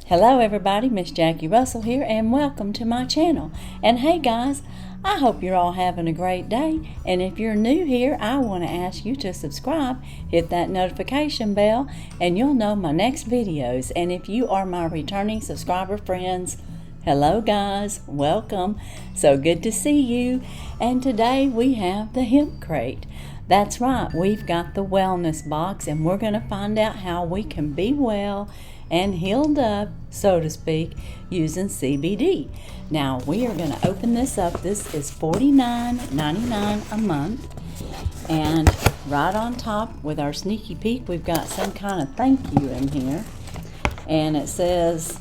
Hello everybody, Miss Jackie Russell here and welcome to my channel. And hey guys, I hope you're all having a great day, and if you're new here, I want to ask you to subscribe, hit that notification bell, and you'll know my next videos. And if you are my returning subscriber friends, hello guys, welcome. So good to see you. And today we have the hemp crate. That's right, we've got the wellness box, and we're going to find out how we can be well and healed up, so to speak, using CBD. Now we are going to open this up. This is $49.99 a month, and right on top with our sneaky peek, we've got some kind of thank you in here, and it says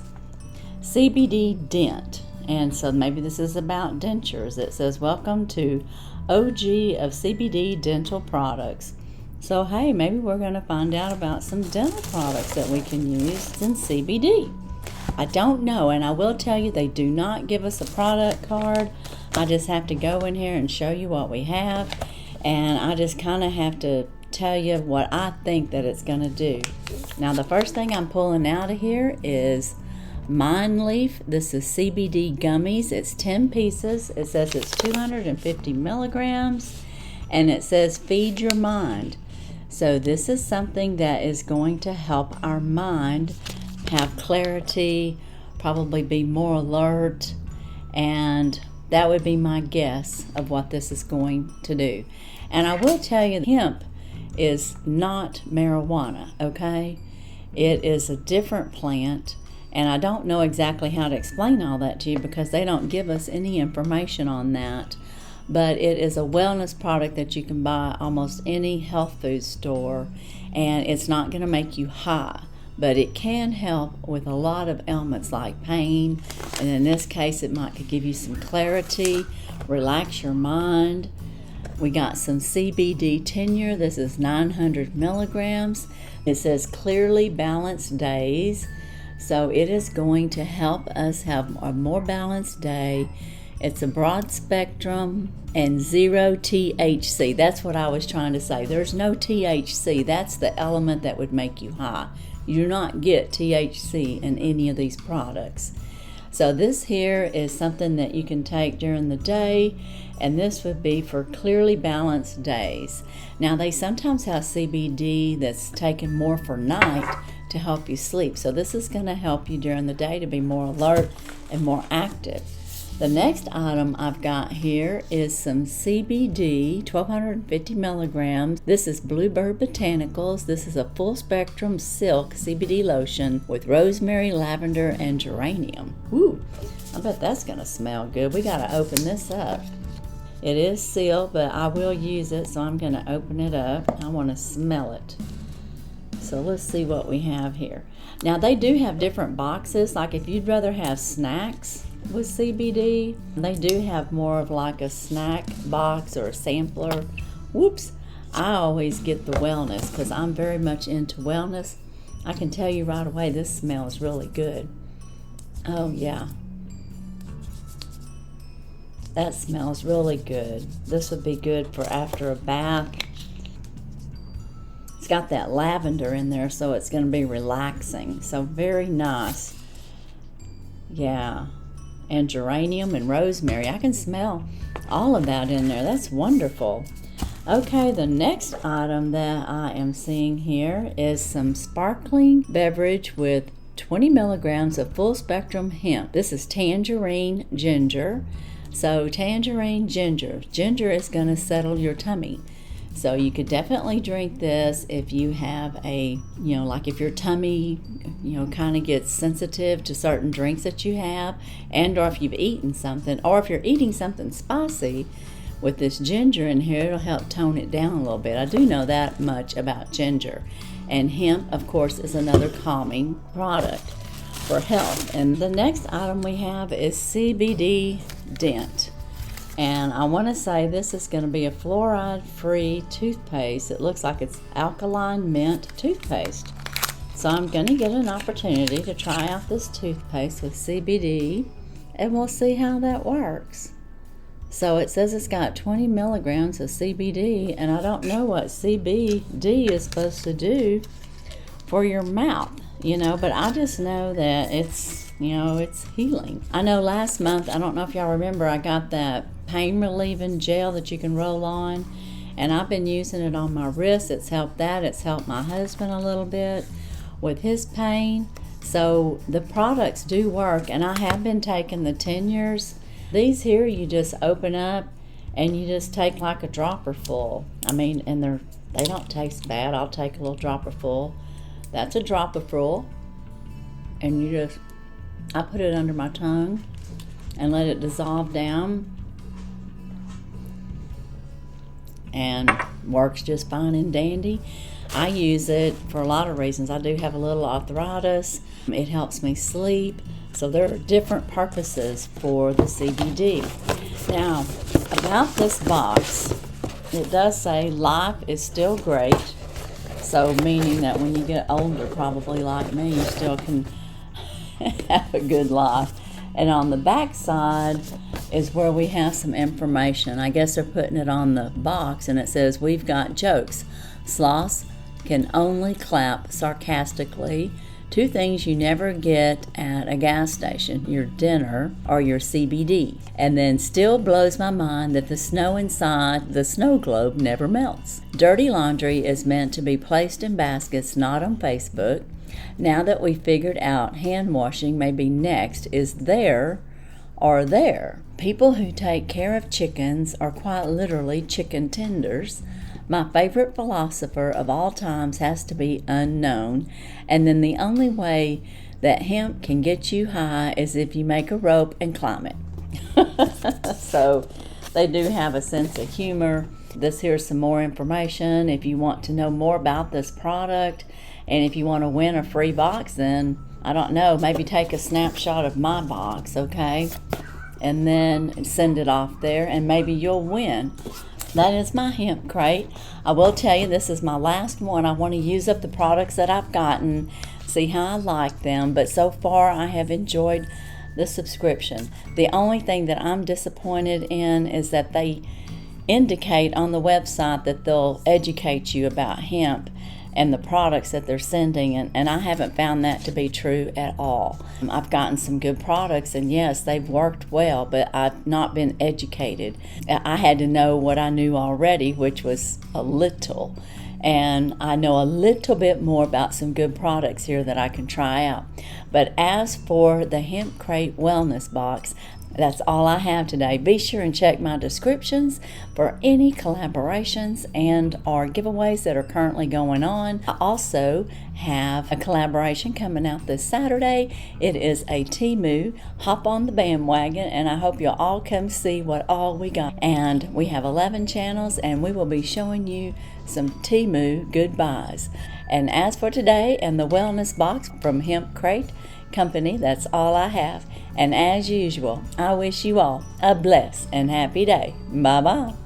CBD Dent. And so maybe this is about dentures. It says welcome to OG of CBD dental products. So hey, maybe we're going to find out about some dental products that we can use in CBD. I don't know, and I will tell you they do not give us a product card. I just have to go in here and show you what we have, and I just kind of have to tell you what I think that it's going to do. Now the first thing I'm pulling out of here is Mind Leaf. This is CBD gummies. It's 10 pieces. It says it's 250 milligrams, and it says feed your mind. So this is something that is going to help our mind have clarity, probably be more alert, and that would be my guess of what this is going to do. And I will tell you, hemp is not marijuana, okay? It is a different plant, and I don't know exactly how to explain all that to you because they don't give us any information on that. But it is a wellness product that you can buy almost any health food store, and it's not going to make you high, but it can help with a lot of ailments like pain, and in this case it might give you some clarity, relax your mind. We got some CBD tenure. This is 900 milligrams. It says clearly balanced days, so it is going to help us have a more balanced day. It's a broad spectrum and 0 THC. That's what I was trying to say. There's no THC. That's the element that would make you high. You do not get THC in any of these products. So this here is something that you can take during the day, and this would be for clearly balanced days. Now they sometimes have CBD that's taken more for night to help you sleep. So this is going to help you during the day to be more alert and more active. The next item I've got here is some CBD, 1250 milligrams. This is Bluebird Botanicals. This is a full spectrum silk CBD lotion with rosemary, lavender, and geranium. Woo, I bet that's going to smell good. We got to open this up. It is sealed, but I will use it, so I'm going to open it up. I want to smell it. So let's see what we have here. Now they do have different boxes, like if you'd rather have snacks with CBD, they do have more of like a snack box or a sampler. Whoops, I always get the wellness because I'm very much into wellness. I can tell you right away this smells really good. Oh yeah, that smells really good. This would be good for after a bath. It's got that lavender in there, so it's going to be relaxing. So very nice. Yeah. And geranium and rosemary. I can smell all of that in there. That's wonderful. Okay, the next item that I am seeing here is some sparkling beverage with 20 milligrams of full spectrum hemp. This is tangerine ginger. So tangerine ginger. Ginger is going to settle your tummy. So you could definitely drink this if you have a, like if your tummy, kind of gets sensitive to certain drinks that you have, and or if you've eaten something, or if you're eating something spicy. With this ginger in here, it'll help tone it down a little bit. I do know that much about ginger. And hemp, of course, is another calming product for health. And the next item we have is CBD Dent. And I want to say this is going to be a fluoride-free toothpaste. It looks like it's alkaline mint toothpaste. So I'm going to get an opportunity to try out this toothpaste with CBD, and we'll see how that works. So it says it's got 20 milligrams of CBD, and I don't know what CBD is supposed to do for your mouth. but I just know that it's healing. I know last month, I don't know if y'all remember, I got that pain relieving gel that you can roll on, and I've been using it on my wrist. It's helped that. It's helped my husband a little bit with his pain. So the products do work, and I have been taking the tenures. These here you just open up and you just take like a dropper full. And they don't taste bad. I'll take a little dropper full. That's a dropper full. And I put it under my tongue and let it dissolve down. And works just fine and dandy. I use it for a lot of reasons. I do have a little arthritis. It helps me sleep. So there are different purposes for the CBD. Now, about this box, it does say life is still great. So meaning that when you get older, probably like me, you still can have a good life. And on the back side is where we have some information. I guess they're putting it on the box, and it says, "We've got jokes. Sloths can only clap sarcastically. 2 things you never get at a gas station, your dinner or your CBD. And then still blows my mind that the snow inside the snow globe never melts. Dirty laundry is meant to be placed in baskets, not on Facebook. Now that we figured out hand washing may be next, is there or there. People who take care of chickens are quite literally chicken tenders. My favorite philosopher of all times has to be unknown. And then the only way that hemp can get you high is if you make a rope and climb it." So they do have a sense of humor. Here's some more information. If you want to know more about this product, and if you want to win a free box, then I don't know, maybe take a snapshot of my box, okay? And then send it off there, and maybe you'll win. That is my hemp crate. I will tell you, this is my last one. I want to use up the products that I've gotten, see how I like them, but so far I have enjoyed the subscription. The only thing that I'm disappointed in is that they indicate on the website that they'll educate you about hemp and the products that they're sending, and I haven't found that to be true at all. I've gotten some good products, and yes, they've worked well, but I've not been educated. I had to know what I knew already, which was a little, and I know a little bit more about some good products here that I can try out. But as for the Hemp Crate Wellness Box, that's all I have today. Be sure and check my descriptions for any collaborations and or giveaways that are currently going on. I also have a collaboration coming out this Saturday. It is a TEMU. Hop on the bandwagon, and I hope you'll all come see what all we got. And we have 11 channels, and we will be showing you some TEMU goodbyes. And as for today and the wellness box from Hemp Crate Company, that's all I have. And as usual, I wish you all a blessed and happy day. Bye-bye.